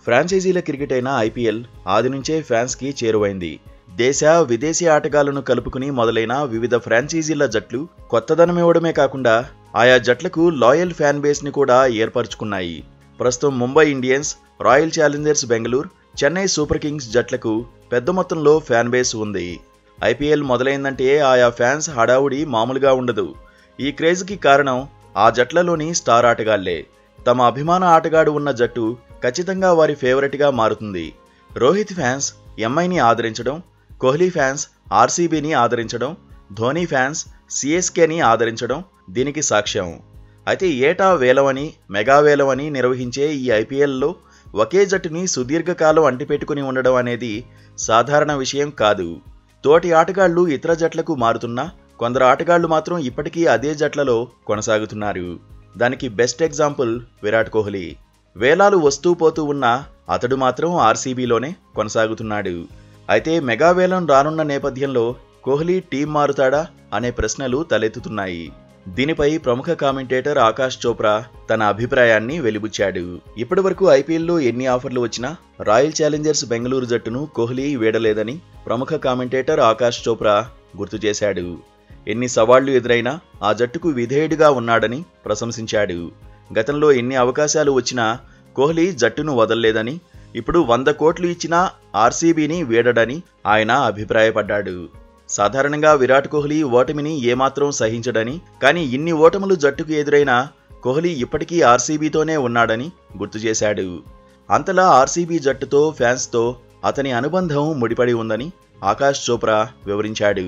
ఫ్రాంచైజీల cricket అయిన IPL ఆది నుంచే ఫ్యాన్స్కి చేరువైంది. దేశ, విదేశీ ఆటగాళ్లను కలుపుకుని మొదలైన వివిధ ఫ్రాంచైజీల జట్లు కొత్తదనమివ్వడమే కాకుండా ఆయా జట్లకు లాయల్ ఫ్యాన్ బేస్ని కూడా ఏర్పరచుకున్నాయి. ప్రస్తుతం Mumbai Indians, royal challengers Bengaluru, Chennai super kings జట్లకు పెద్ద మొత్తంలో ఫ్యాన్ బేస్ ఉంది. ఐపీఎల్ మొదలైందంటే ఆయా ఫ్యాన్స్ హడావుడి మామూలుగా ఉండదు. ఈ క్రేజ్కి కారణం ఆ జట్లలోని స్టార్ ఆటగాళ్లే. తమ అభిమాన ఆటగాడు ఉన్న జట్టు ఖచ్చితంగా వారి ఫేవరెట్గా మారుతుంది. రోహిత్ ఫ్యాన్స్ ఎంఐని ఆదరించడం, కోహ్లీ ఫ్యాన్స్ ఆర్సీబీని ఆదరించడం, ధోనీ ఫ్యాన్స్ సిఎస్కేని ఆదరించడం దీనికి సాక్ష్యం. అయితే ఏటా వేలవని, మెగా వేలవని నిర్వహించే ఈ ఐపీఎల్లో ఒకే జట్టుని సుదీర్ఘకాలం అంటిపెట్టుకుని ఉండడం అనేది సాధారణ విషయం కాదు. తోటి ఆటగాళ్లు ఇతర జట్లకు మారుతున్నా కొందరు ఆటగాళ్లు మాత్రం ఇప్పటికీ అదే జట్లలో కొనసాగుతున్నారు. దానికి బెస్ట్ ఎగ్జాంపుల్ విరాట్ కోహ్లీ. వేలాలు వస్తూ పోతూ ఉన్నా అతడు మాత్రం ఆర్సీబీలోనే కొనసాగుతున్నాడు. అయితే మెగా వేలం రానున్న నేపథ్యంలో కోహ్లీ టీం మారుతాడా అనే ప్రశ్నలు తలెత్తుతున్నాయి. దీనిపై ప్రముఖ కామెంటేటర్ ఆకాష్ చోప్రా తన అభిప్రాయాన్ని వెలిబుచ్చాడు. ఇప్పటివరకు ఐపీఎల్లో ఎన్ని ఆఫర్లు వచ్చినా రాయల్ ఛాలెంజర్స్ బెంగళూరు జట్టును కోహ్లీ వీడలేదని ప్రముఖ కామెంటేటర్ ఆకాష్ చోప్రా గుర్తు చేశాడు. ఎన్ని సవాళ్లు ఎదురైనా ఆ జట్టుకు విధేయుడిగా ఉన్నాడని ప్రశంసించాడు. గతంలో ఎన్ని అవకాశాలు వచ్చినా కోహ్లీ జట్టును వదల్లేదని, ఇప్పుడు 100 కోట్లు ఇచ్చినా ఆర్సీబీని వీడడని ఆయన అభిప్రాయపడ్డాడు. సాధారణంగా విరాట్ కోహ్లీ ఓటమిని ఏమాత్రం సహించడని, కానీ ఇన్ని ఓటములు జట్టుకు ఎదురైనా కోహ్లీ ఇప్పటికీ ఆర్సీబీతోనే ఉన్నాడని గుర్తు చేశాడు. అంతలా ఆర్సీబీ జట్టుతో, ఫ్యాన్స్తో అతని అనుబంధం ముడిపడి ఉందని ఆకాష్ చోప్రా వివరించాడు.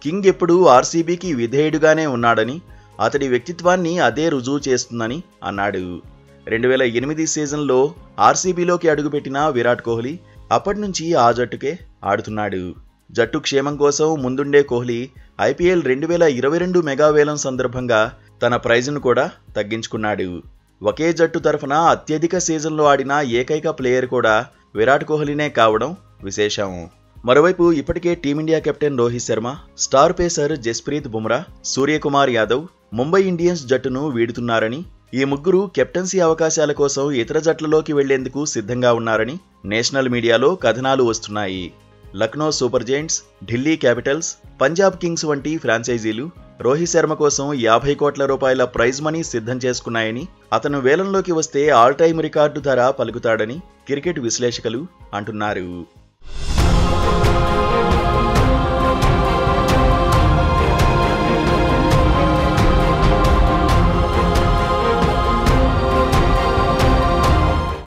కింగ్ ఎప్పుడూ ఆర్సీబీకి విధేయుడుగానే ఉన్నాడని, అతడి వ్యక్తిత్వాన్ని అదే రుజువు చేస్తుందని అన్నాడు. 2008 సీజన్లో ఆర్సీబీలోకి అడుగుపెట్టిన విరాట్ కోహ్లీ అప్పటి నుంచి ఆ జట్టుకే ఆడుతున్నాడు. జట్టు క్షేమం కోసం ముందుండే కోహ్లీ ఐపీఎల్ 2022 మెగా వేలం సందర్భంగా తన ప్రైజ్ను కూడా తగ్గించుకున్నాడు. ఒకే జట్టు తరఫున అత్యధిక సీజన్లో ఆడిన ఏకైక ప్లేయర్ కూడా విరాట్ కోహ్లీనే కావడం విశేషం. మరోవైపు ఇప్పటికే team India captain Rohit Sharma, star pacer Jasprit Bumrah, Suryakumar Yadav Mumbai Indians జట్టును వీడుతున్నారని, ఈ ముగ్గురు కెప్టెన్సీ అవకాశాల కోసం ఇతర జట్లలోకి వెళ్లేందుకు సిద్ధంగా ఉన్నారని నేషనల్ మీడియాలో కథనాలు వస్తున్నాయి. Lucknow super giants, Delhi Capitals, Punjab Kings వంటి ఫ్రాంచైజీలు రోహిత్ శర్మ కోసం 50 కోట్ల రూపాయల ప్రైజ్ మనీ సిద్ధం చేసుకున్నాయని, అతను వేలంలోకి వస్తే ఆల్ టైమ్ రికార్డు ధర పలుకుతాడని క్రికెట్ విశ్లేషకులు అంటున్నారు.